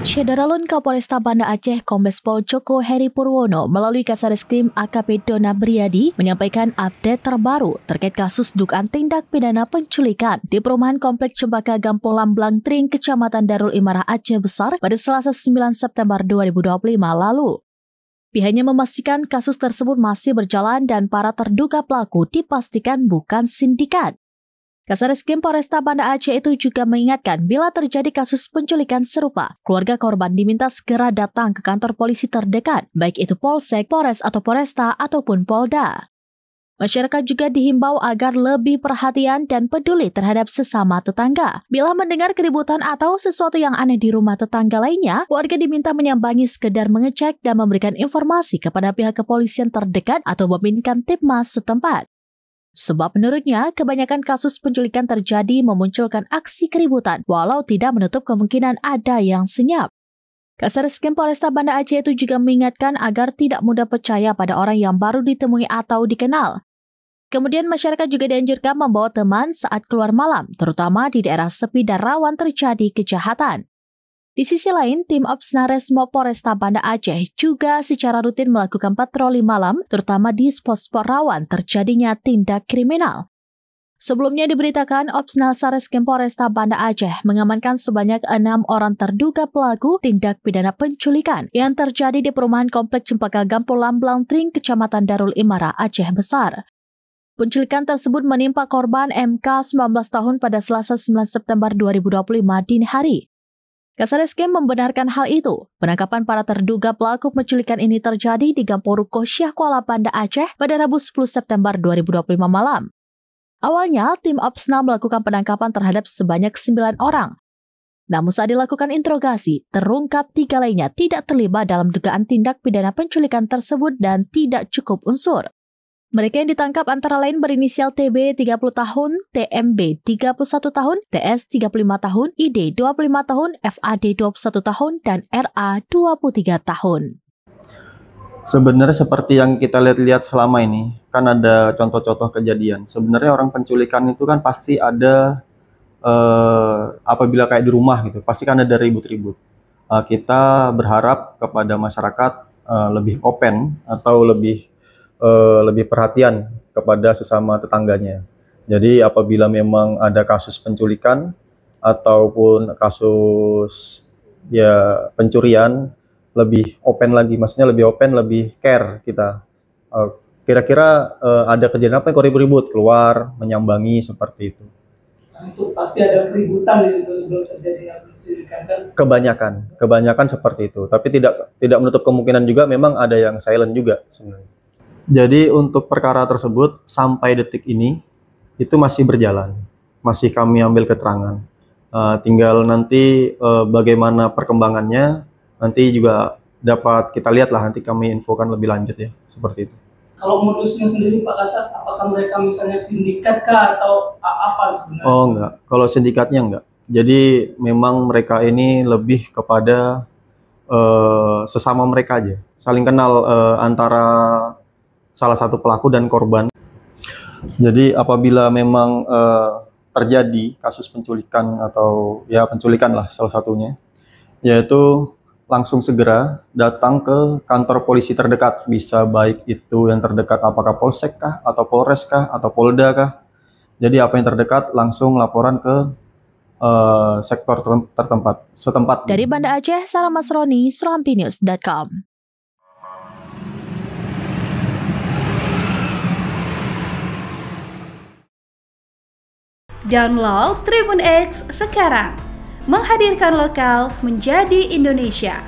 Syederalun Kapolresta Banda Aceh Kombes Pol Joko Heri Purwono melalui Kasareskrim AKP Dona Briadi menyampaikan update terbaru terkait kasus dugaan tindak pidana penculikan di perumahan Kompleks Cempaka Gampong Lamblang Tring, Kecamatan Darul Imarah, Aceh Besar pada Selasa 9 September 2025 lalu. Pihaknya memastikan kasus tersebut masih berjalan dan para terduga pelaku dipastikan bukan sindikat. Kasareskrim Polresta Banda Aceh itu juga mengingatkan bila terjadi kasus penculikan serupa, keluarga korban diminta segera datang ke kantor polisi terdekat, baik itu Polsek, Polres atau Polresta ataupun Polda. Masyarakat juga dihimbau agar lebih perhatian dan peduli terhadap sesama tetangga. Bila mendengar keributan atau sesuatu yang aneh di rumah tetangga lainnya, warga diminta menyambangi sekedar mengecek dan memberikan informasi kepada pihak kepolisian terdekat atau meminta Tipmas setempat. Sebab menurutnya, kebanyakan kasus penculikan terjadi memunculkan aksi keributan, walau tidak menutup kemungkinan ada yang senyap. Kasareskrim Polresta Banda Aceh itu juga mengingatkan agar tidak mudah percaya pada orang yang baru ditemui atau dikenal. Kemudian masyarakat juga dianjurkan membawa teman saat keluar malam, terutama di daerah sepi dan rawan terjadi kejahatan. Di sisi lain, tim Opsnaresmo Polresta Banda Aceh juga secara rutin melakukan patroli malam, terutama di spot-spot rawan terjadinya tindak kriminal. Sebelumnya diberitakan Opsnal Sareskrim Polresta Banda Aceh mengamankan sebanyak 6 orang terduga pelaku tindak pidana penculikan yang terjadi di perumahan Kompleks Cempaka Gampong Lamblang Tring, Kecamatan Darul Imarah, Aceh Besar. Penculikan tersebut menimpa korban MK 19 tahun pada Selasa 9 September 2025 dini hari. Kasareskrim membenarkan hal itu. Penangkapan para terduga pelaku penculikan ini terjadi di Gampong Rukoh Syah Kuala Banda Aceh pada Rabu 10 September 2025 malam. Awalnya, tim Opsnal melakukan penangkapan terhadap sebanyak 9 orang. Namun saat dilakukan interogasi, terungkap 3 lainnya tidak terlibat dalam dugaan tindak pidana penculikan tersebut dan tidak cukup unsur. Mereka yang ditangkap antara lain berinisial TB 30 tahun, TMB 31 tahun, TS 35 tahun, ID 25 tahun, FAD 21 tahun, dan RA 23 tahun. Sebenarnya seperti yang kita lihat-lihat selama ini, kan ada contoh-contoh kejadian. Sebenarnya orang penculikan itu kan pasti ada, apabila kayak di rumah gitu, pasti kan ada ribut-ribut. Kita berharap kepada masyarakat lebih open atau lebih perhatian kepada sesama tetangganya. Jadi apabila memang ada kasus penculikan ataupun kasus pencurian, lebih open lagi, maksudnya lebih open, lebih care kita. Kira-kira ada kejadian apa yang kok ribut-ribut, keluar, menyambangi seperti itu. Nah, itu pasti ada keributan di situ sebelum terjadi penculikan kan? Kebanyakan seperti itu. Tapi tidak menutup kemungkinan juga memang ada yang silent juga sebenarnya. Jadi untuk perkara tersebut sampai detik ini itu masih berjalan, masih kami ambil keterangan. Tinggal nanti bagaimana perkembangannya nanti juga dapat kita lihat lah, nanti kami infokan lebih lanjut ya, seperti itu. Kalau modusnya sendiri Pak Kasat, apakah mereka misalnya sindikat kah atau apa sebenarnya? Oh enggak, kalau sindikatnya enggak. Jadi memang mereka ini lebih kepada sesama mereka aja, saling kenal antara salah satu pelaku dan korban. Jadi apabila memang terjadi kasus penculikan atau penculikan lah salah satunya, yaitu langsung segera datang ke kantor polisi terdekat, bisa baik itu yang terdekat apakah Polsek kah, atau Polres kah, atau Polda kah. Jadi apa yang terdekat langsung laporan ke sektor setempat. Dari Banda Aceh, Sarah Masroni, serampinews.com. Download Tribun X sekarang, menghadirkan lokal menjadi Indonesia.